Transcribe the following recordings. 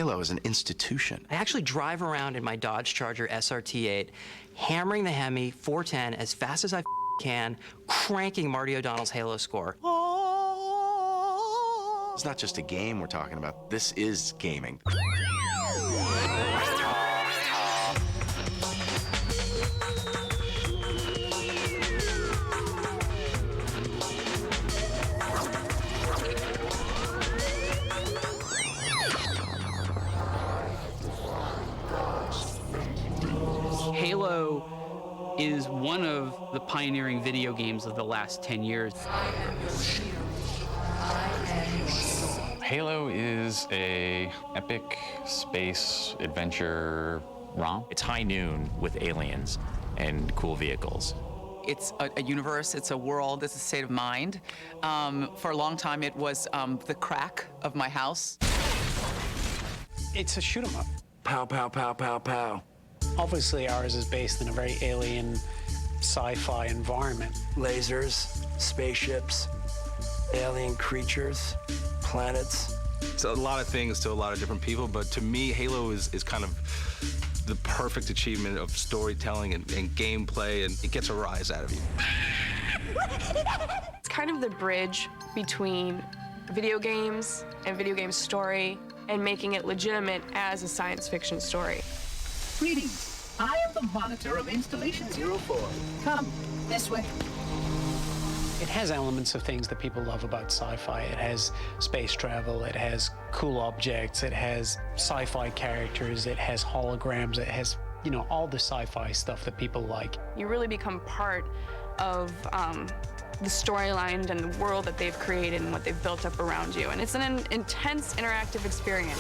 Halo is an institution. I actually drive around in my Dodge Charger SRT8, hammering the Hemi 410 as fast as I can, cranking Marty O'Donnell's Halo score. It's not just a game we're talking about. This is gaming. Halo is one of the pioneering video games of the last 10 years. Halo is a epic space adventure ROM. It's high noon with aliens and cool vehicles. It's a universe, it's a world, it's a state of mind. For a long time, it was the crack of my house. It's a shoot 'em up. Pow, pow, pow, pow, pow. Obviously, ours is based in a very alien sci-fi environment. Lasers, spaceships, alien creatures, planets. It's a lot of things to a lot of different people, but to me, Halo is kind of the perfect achievement of storytelling and gameplay, and it gets a rise out of you. It's kind of the bridge between video games and video game story and making it legitimate as a science fiction story. Greetings. I am the monitor of Installation 04. Come, this way. It has elements of things that people love about sci-fi. It has space travel, it has cool objects, it has sci-fi characters, it has holograms, it has, you know, all the sci-fi stuff that people like. You really become part of the storyline and the world that they've created and what they've built up around you. And it's an intense interactive experience.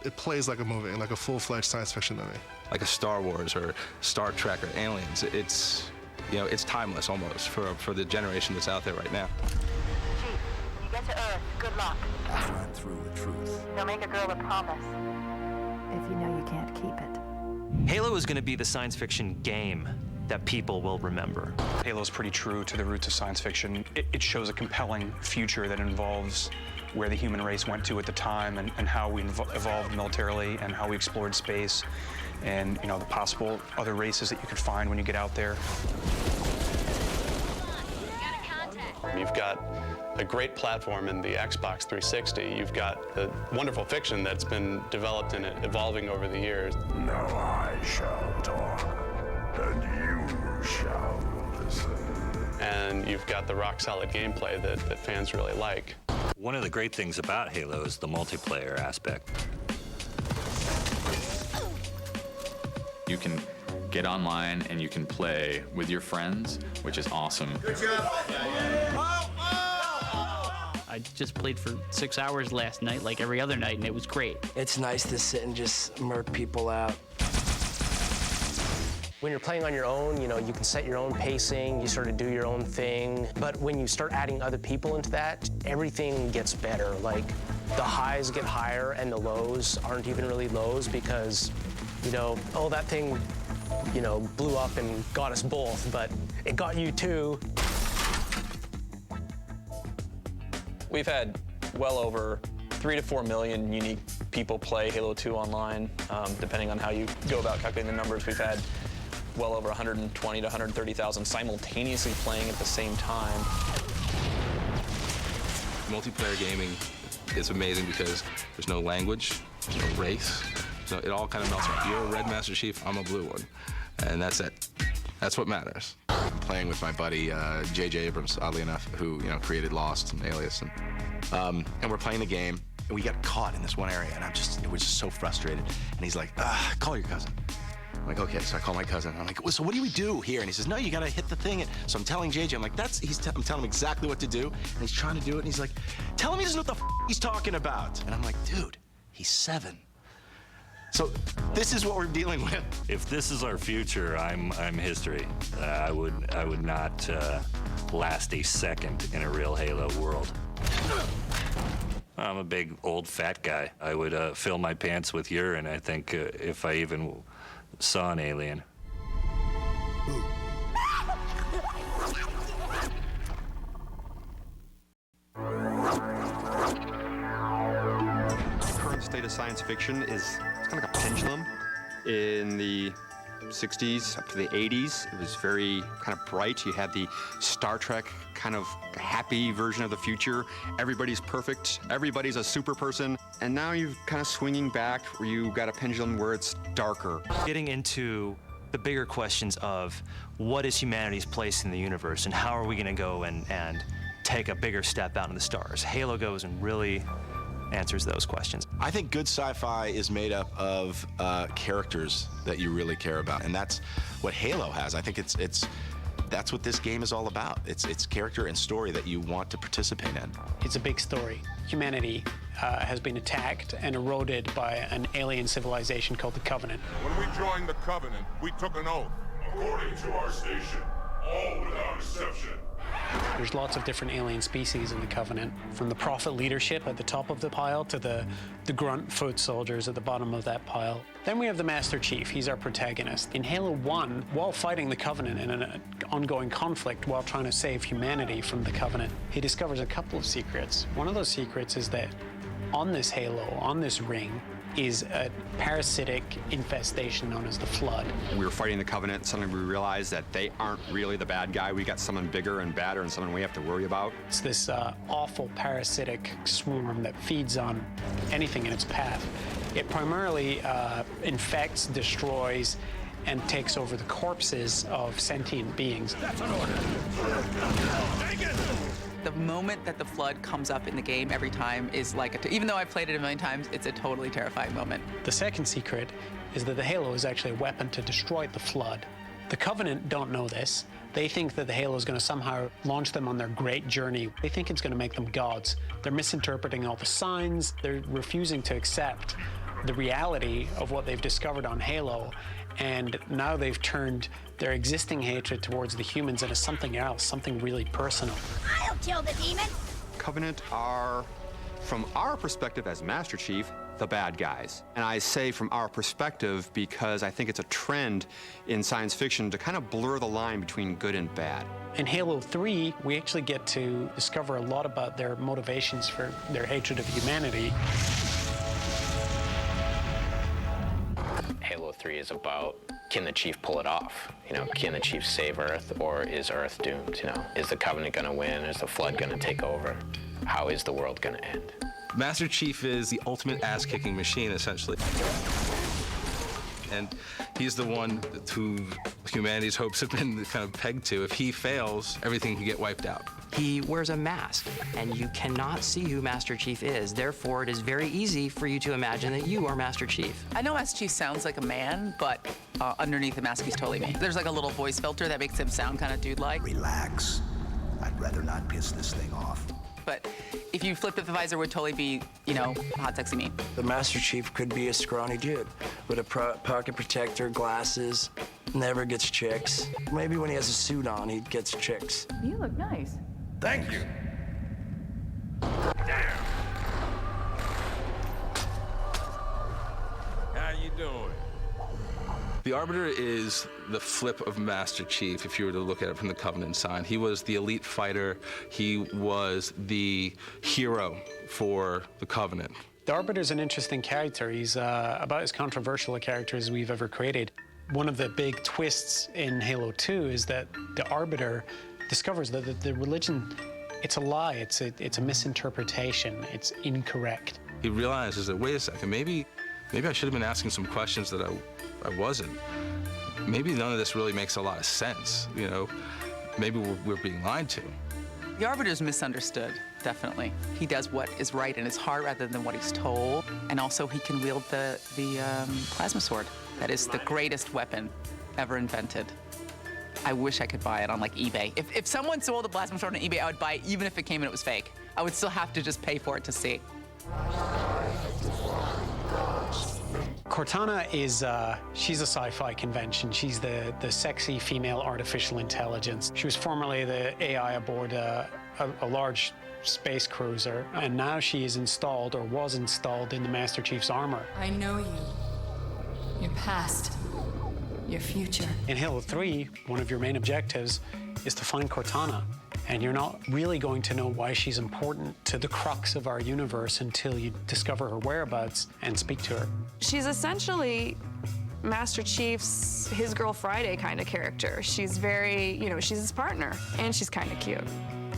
It plays like a movie, like a full-fledged science fiction movie. Like a Star Wars or Star Trek or Aliens. It's, you know, it's timeless almost for the generation that's out there right now. Chief, you get to Earth, good luck. Find through the truth. Don't make a girl a promise if you know you can't keep it. Halo is going to be the science fiction game that people will remember. Halo is pretty true to the roots of science fiction. It shows a compelling future that involves where the human race went to at the time and how we evolved militarily and how we explored space and, you know, the possible other races that you could find when you get out there. You've got a great platform in the Xbox 360. You've got a wonderful fiction that's been developed and evolving over the years. Now I shall talk, and you shall listen. And you've got the rock-solid gameplay that fans really like. One of the great things about Halo is the multiplayer aspect. You can get online and you can play with your friends, which is awesome. Good job. I just played for 6 hours last night, like every other night, and it was great. It's nice to sit and just murk people out. When you're playing on your own, you know, you can set your own pacing, you sort of do your own thing. But when you start adding other people into that, everything gets better. Like, the highs get higher and the lows aren't even really lows because, you know, oh, that thing, you know, blew up and got us both, but it got you too. We've had well over 3 to 4 million unique people play Halo 2 online, depending on how you go about calculating the numbers. We've had well over 120 to 130,000 simultaneously playing at the same time. Multiplayer gaming is amazing because there's no language, there's no race. So it all kind of melts down. You're a red Master Chief, I'm a blue one. And that's it. That's what matters. I'm playing with my buddy J.J. Abrams, oddly enough, who, you know, created Lost and Alias, and we're playing the game, and we got caught in this one area, and we're just so frustrated. And he's like, call your cousin. I'm like, okay, so I call my cousin. I'm like, well, so what do we do here? And he says, no, you gotta hit the thing. So I'm telling JJ, I'm like, I'm telling him exactly what to do, and he's trying to do it, and he's like, tell him he doesn't know what the he's talking about. And I'm like, dude, he's 7. So this is what we're dealing with. If this is our future, I'm history. I would not last a second in a real Halo world. I'm a big old fat guy. I would fill my pants with urine, I think, if I even saw an alien. state of science fiction is it's kind of like a pendulum. In the 60s up to the 80s, it was very kind of bright. You had the Star Trek kind of happy version of the future. Everybody's perfect. Everybody's a super person. And now you're kind of swinging back where you got a pendulum where it's darker. Getting into the bigger questions of what is humanity's place in the universe and how are we going to go and take a bigger step out in the stars. Halo goes and really answers those questions. I think good sci-fi is made up of characters that you really care about, and that's what Halo has. I think that's what this game is all about. It's character and story that you want to participate in. It's a big story. Humanity has been attacked and eroded by an alien civilization called the Covenant. When we joined the Covenant, we took an oath. According to our station, all without exception. There's lots of different alien species in the Covenant, from the Prophet leadership at the top of the pile to the grunt foot soldiers at the bottom of that pile. Then we have the Master Chief. He's our protagonist. In Halo 1, while fighting the Covenant in an ongoing conflict while trying to save humanity from the Covenant, he discovers a couple of secrets. One of those secrets is that on this Halo, on this ring, is a parasitic infestation known as the Flood. We were fighting the Covenant, suddenly we realized that they aren't really the bad guy. We got someone bigger and badder and someone we have to worry about. It's this awful parasitic swarm that feeds on anything in its path. It primarily infects, destroys, and takes over the corpses of sentient beings. That's an order. Take it! The moment that the Flood comes up in the game every time is like, even though I've played it a million times, it's a totally terrifying moment. The second secret is that the Halo is actually a weapon to destroy the Flood. The Covenant don't know this. They think that the Halo is going to somehow launch them on their great journey. They think it's going to make them gods. They're misinterpreting all the signs. They're refusing to accept the reality of what they've discovered on Halo. And now they've turned their existing hatred towards the humans into something else, something really personal. I'll kill the demon. Covenant are, from our perspective as Master Chief, the bad guys. And I say from our perspective because I think it's a trend in science fiction to kind of blur the line between good and bad. In Halo 3, we actually get to discover a lot about their motivations for their hatred of humanity. Halo 3 is about, can the Chief pull it off? You know, can the Chief save Earth, or is Earth doomed? You know, is the Covenant gonna win? Is the Flood gonna take over? How is the world gonna end? Master Chief is the ultimate ass-kicking machine, essentially. And he's the one who humanity's hopes have been kind of pegged to. If he fails, everything can get wiped out. He wears a mask, and you cannot see who Master Chief is. Therefore, it is very easy for you to imagine that you are Master Chief. I know Master Chief sounds like a man, but underneath the mask, he's totally me. There's like a little voice filter that makes him sound kind of dude-like. Relax. I'd rather not piss this thing off. But if you flipped up the visor, it would totally be, you know, hot, sexy me. The Master Chief could be a scrawny dude with a pocket protector, glasses, never gets chicks. Maybe when he has a suit on, he gets chicks. You look nice. Thank you. Damn. How you doing? The Arbiter is the flip of Master Chief, if you were to look at it from the Covenant side. He was the elite fighter. He was the hero for the Covenant. The Arbiter's an interesting character. He's about as controversial a character as we've ever created. One of the big twists in Halo 2 is that the Arbiter discovers that the religion, it's a lie, it's a misinterpretation, it's incorrect. He realizes that, wait a second, maybe I should have been asking some questions that I wasn't. Maybe none of this really makes a lot of sense, you know? Maybe we're being lied to. The Arbiter's misunderstood, definitely. He does what is right in his heart rather than what he's told. And also, he can wield the plasma sword. That is the greatest weapon ever invented. I wish I could buy it on, like, eBay. If someone sold a plasma sword on eBay, I would buy it even if it came and it was fake. I would still have to just pay for it to see. Cortana is, she's a sci-fi convention. She's the sexy female artificial intelligence. She was formerly the AI aboard a large space cruiser, and now she is installed, or was installed, in the Master Chief's armor. I know you. Your past. Your future. In Halo 3, one of your main objectives is to find Cortana And you're not really going to know why she's important to the crux of our universe until you discover her whereabouts and speak to her. She's essentially Master Chief's His Girl Friday kind of character. She's very, you know, she's his partner, and she's kind of cute.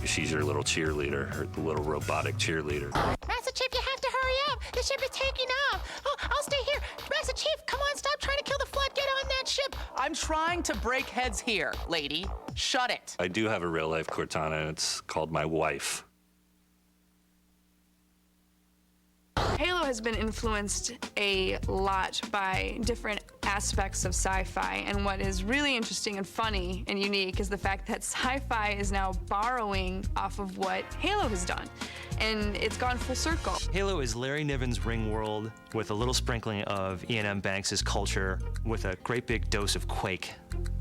She's your little cheerleader, her little robotic cheerleader. Master Chief, you have to hurry up. The ship is taking off. Oh, I'll stay here. Master Chief, come on, stop trying to kill the Flood. Get on that ship. I'm trying to break heads here, lady. Shut it. I do have a real-life Cortana, and it's called my wife. Halo has been influenced a lot by different aspects of sci-fi, and what is really interesting and funny and unique is the fact that sci-fi is now borrowing off of what Halo has done, and it's gone full circle. Halo is Larry Niven's Ringworld with a little sprinkling of Ian M. Banks' culture with a great big dose of Quake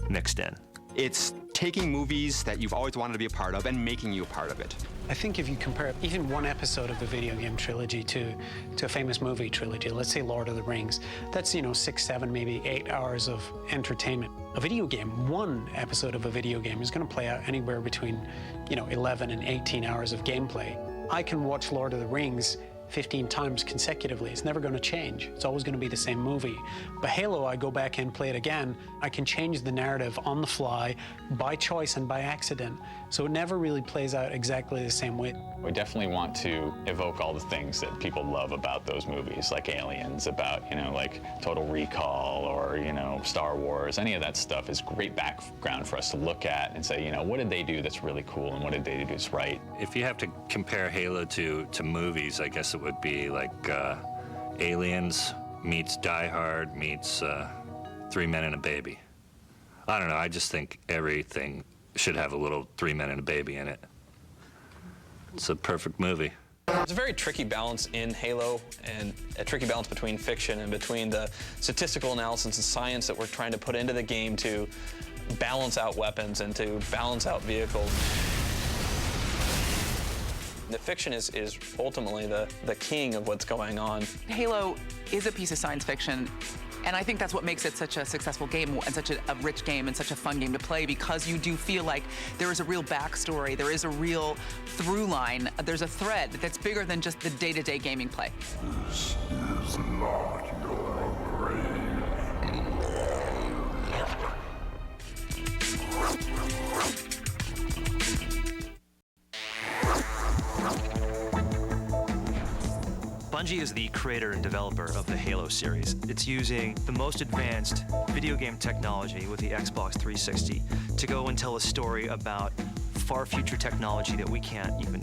mixed in. It's taking movies that you've always wanted to be a part of and making you a part of it. I think if you compare even one episode of the video game trilogy to a famous movie trilogy, let's say Lord of the Rings, that's, you know, 6, 7, maybe 8 hours of entertainment. A video game, one episode of a video game is going to play out anywhere between, you know, 11 and 18 hours of gameplay. I can watch Lord of the Rings 15 times consecutively. It's never going to change. It's always going to be the same movie. But Halo, I go back and play it again. I can change the narrative on the fly, by choice and by accident. So it never really plays out exactly the same way. We definitely want to evoke all the things that people love about those movies, like Aliens, about, you know, like Total Recall or, you know, Star Wars. Any of that stuff is great background for us to look at and say, you know, what did they do that's really cool and what did they do that's right? If you have to compare Halo to movies, I guess it would be like Aliens meets Die Hard meets 3 Men and a Baby. I don't know, I just think everything should have a little 3 Men and a Baby in it. It's a perfect movie. There's a very tricky balance in Halo, and a tricky balance between fiction and between the statistical analysis and science that we're trying to put into the game to balance out weapons and to balance out vehicles. The fiction is ultimately the king of what's going on. Halo is a piece of science fiction, and I think that's what makes it such a successful game and such a rich game and such a fun game to play, because you do feel like there is a real backstory, there is a real through line, there's a thread that's bigger than just the day-to-day gaming play. This is not your grave. Bungie is the creator and developer of the Halo series. It's using the most advanced video game technology with the Xbox 360 to go and tell a story about far future technology that we can't even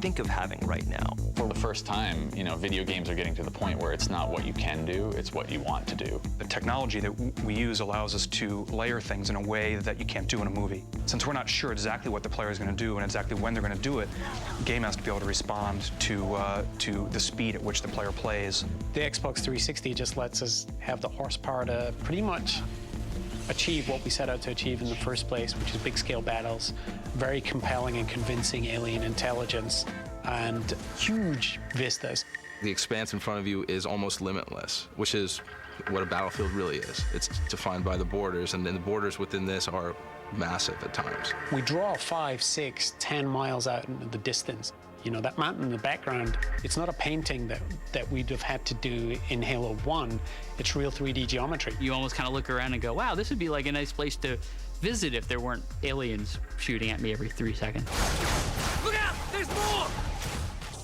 think of having right now. For the first time, you know, video games are getting to the point where it's not what you can do, it's what you want to do. The technology that we use allows us to layer things in a way that you can't do in a movie. Since we're not sure exactly what the player is going to do and exactly when they're going to do it, the game has to be able to respond to the speed at which the player plays. The Xbox 360 just lets us have the horsepower to pretty much achieve what we set out to achieve in the first place, which is big-scale battles, very compelling and convincing alien intelligence, and huge vistas. The expanse in front of you is almost limitless, which is what a battlefield really is. It's defined by the borders, and then the borders within this are massive at times. We draw 5, 6, 10 miles out into the distance. You know, that mountain in the background, it's not a painting that we'd have had to do in Halo 1. It's real 3D geometry. You almost kind of look around and go, wow, this would be like a nice place to visit if there weren't aliens shooting at me every 3 seconds. Look out! There's more!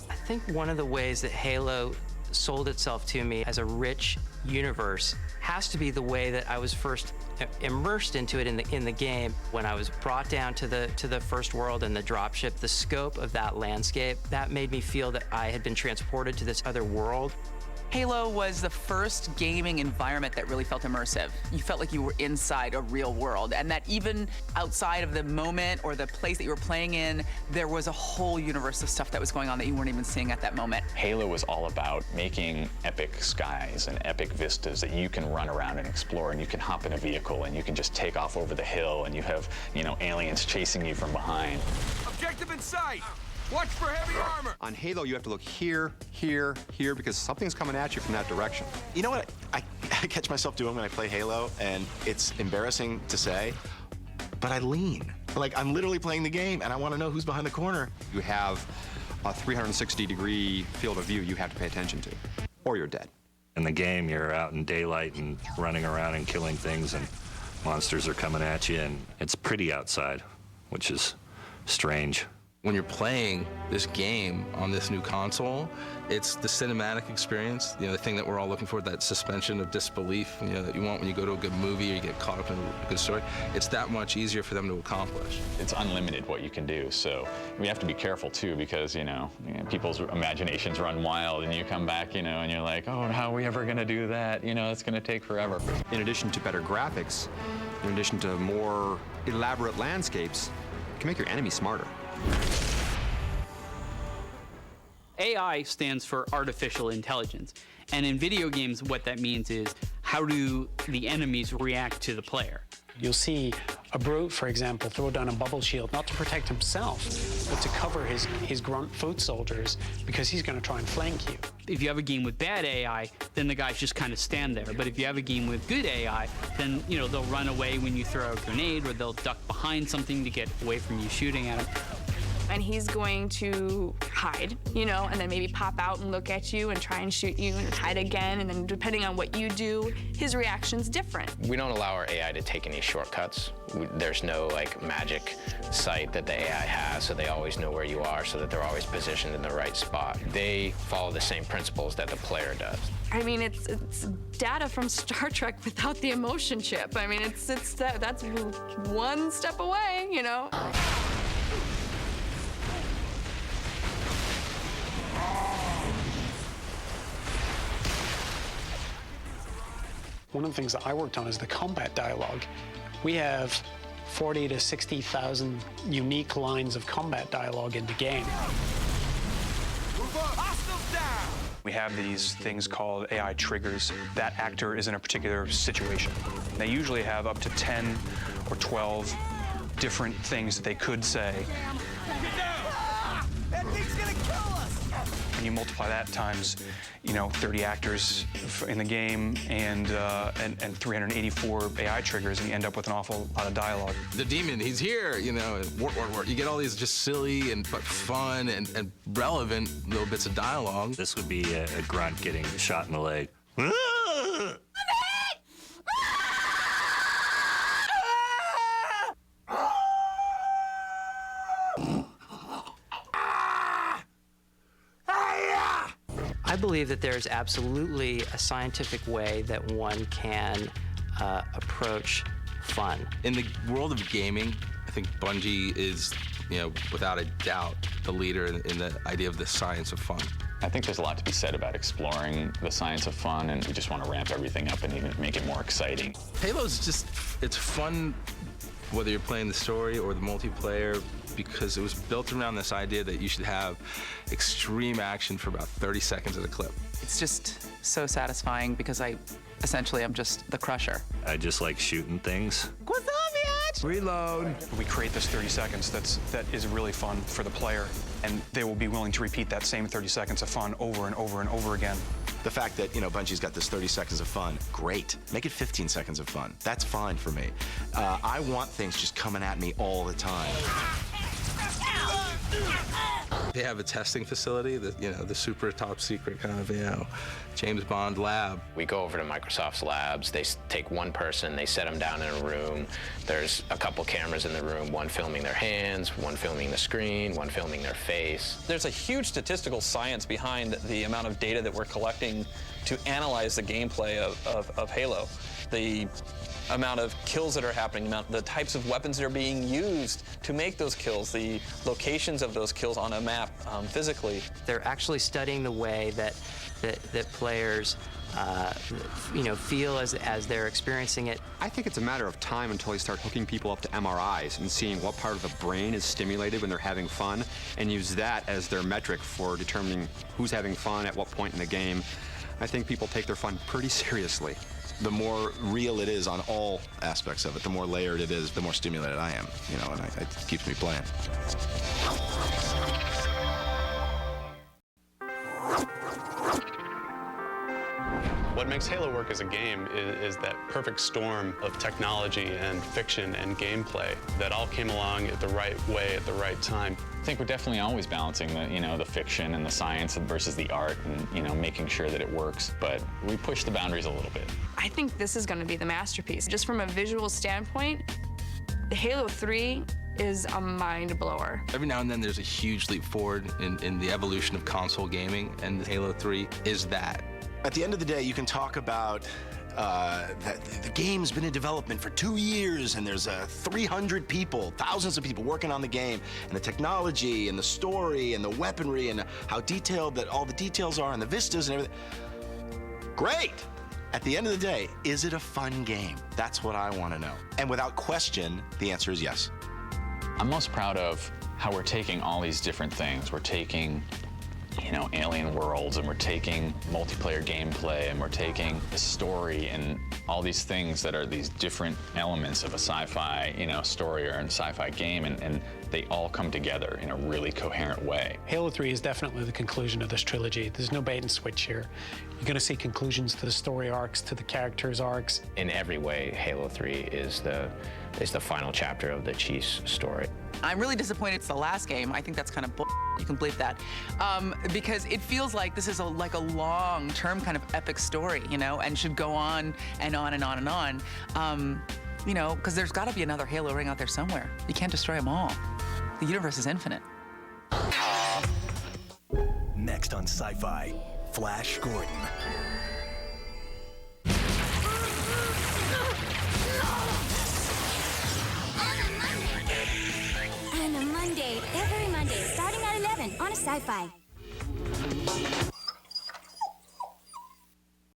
I think one of the ways that Halo sold itself to me as a rich universe has to be the way that I was first immersed into it in the game. When I was brought down to the first world and the dropship, the scope of that landscape, that made me feel that I had been transported to this other world. Halo was the first gaming environment that really felt immersive. You felt like you were inside a real world, and that even outside of the moment or the place that you were playing in, there was a whole universe of stuff that was going on that you weren't even seeing at that moment. Halo was all about making epic skies and epic vistas that you can run around and explore, and you can hop in a vehicle and you can just take off over the hill, and you have, you know, aliens chasing you from behind. Objective in sight! Watch for heavy armor! On Halo, you have to look here, here, here, because something's coming at you from that direction. You know what I catch myself doing when I play Halo, and it's embarrassing to say, but I lean. Like, I'm literally playing the game, and I want to know who's behind the corner. You have a 360-degree field of view you have to pay attention to, or you're dead. In the game, you're out in daylight and running around and killing things, and monsters are coming at you, and it's pretty outside, which is strange. When you're playing this game on this new console, it's the cinematic experience, the thing that we're all looking for, that suspension of disbelief, that you want when you go to a good movie or you get caught up in a good story. It's that much easier for them to accomplish. It's unlimited what you can do, so we have to be careful too, because people's imaginations run wild, and you come back, and you're like, oh, how are we ever going to do that? It's going to take forever. In addition to better graphics, in addition to more elaborate landscapes, you can make your enemies smarter. AI stands for artificial intelligence. And in video games, what that means is, how do the enemies react to the player? You'll see a brute, for example, throw down a bubble shield, not to protect himself, but to cover his grunt foot soldiers, because he's going to try and flank you. If you have a game with bad AI, then the guys just kind of stand there. But if you have a game with good AI, then they'll run away when you throw a grenade, or they'll duck behind something to get away from you shooting at them. And he's going to hide, and then maybe pop out and look at you and try and shoot you and hide again. And then depending on what you do, his reaction's different. We don't allow our AI to take any shortcuts. There's no magic sight that the AI has, so they always know where you are, so that they're always positioned in the right spot. They follow the same principles that the player does. I mean, it's data from Star Trek without the emotion chip. I mean, that's one step away, One of the things that I worked on is the combat dialogue. We have 40 to 60,000 unique lines of combat dialogue in the game. We have these things called AI triggers. That actor is in a particular situation. They usually have up to 10 or 12 different things that they could say. That thing's gonna kill us! When you multiply that times, 30 actors in the game and 384 AI triggers, and you end up with an awful lot of dialogue. The demon, he's here, wart. You get all these just silly but fun and relevant little bits of dialogue. This would be a grunt getting shot in the leg. I believe that there's absolutely a scientific way that one can approach fun. In the world of gaming, I think Bungie is, without a doubt, the leader in the idea of the science of fun. I think there's a lot to be said about exploring the science of fun, and we just want to ramp everything up and even make it more exciting. Halo's it's fun whether you're playing the story or the multiplayer, because it was built around this idea that you should have extreme action for about 30 seconds at a clip. It's just so satisfying because I'm just the crusher. I just like shooting things. What's up, bitch? Reload. We create this 30 seconds that is really fun for the player, and they will be willing to repeat that same 30 seconds of fun over and over and over again. The fact that, Bungie's got this 30 seconds of fun, great. Make it 15 seconds of fun. That's fine for me. I want things just coming at me all the time. They have a testing facility, the super top secret kind of, James Bond lab. We go over to Microsoft's labs. They take one person, they set them down in a room. There's a couple cameras in the room, one filming their hands, one filming the screen, one filming their face. There's a huge statistical science behind the amount of data that we're collecting to analyze the gameplay of Halo. The amount of kills that are happening, the types of weapons that are being used to make those kills, the locations of those kills on a map physically. They're actually studying the way that players feel as they're experiencing it. I think it's a matter of time until you start hooking people up to MRIs and seeing what part of the brain is stimulated when they're having fun, and use that as their metric for determining who's having fun at what point in the game. I think people take their fun pretty seriously. The more real it is on all aspects of it, the more layered it is, the more stimulated I am, and it keeps me playing. What makes Halo work as a game is that perfect storm of technology and fiction and gameplay that all came along at the right way at the right time. I think we're definitely always balancing the fiction and the science versus the art, and making sure that it works. But we push the boundaries a little bit. I think this is going to be the masterpiece. Just from a visual standpoint, Halo 3 is a mind blower. Every now and then there's a huge leap forward in the evolution of console gaming, and Halo 3 is that. At the end of the day, you can talk about that the game's been in development for 2 years, and there's 300 people, thousands of people working on the game, and the technology, and the story, and the weaponry, and how detailed that all the details are, and the vistas and everything. Great! At the end of the day, is it a fun game? That's what I want to know. And without question, the answer is yes. I'm most proud of how we're taking all these different things. We're taking, alien worlds, and we're taking multiplayer gameplay, and we're taking the story, and all these things that are these different elements of a sci-fi, story or a sci-fi game, and they all come together in a really coherent way. Halo 3 is definitely the conclusion of this trilogy. There's no bait and switch here. You're going to see conclusions to the story arcs, to the characters' arcs. In every way, Halo 3 is the final chapter of the Chiefs story. I'm really disappointed it's the last game. I think that's kind of bull. You can believe that. Because it feels like this is like a long-term kind of epic story, and should go on and on and on and on. Because there's got to be another Halo ring out there somewhere. You can't destroy them all. The universe is infinite. Next on Sci-Fi, Flash Gordon. On a Monday, every Monday, starting at 11 on a Sci-Fi.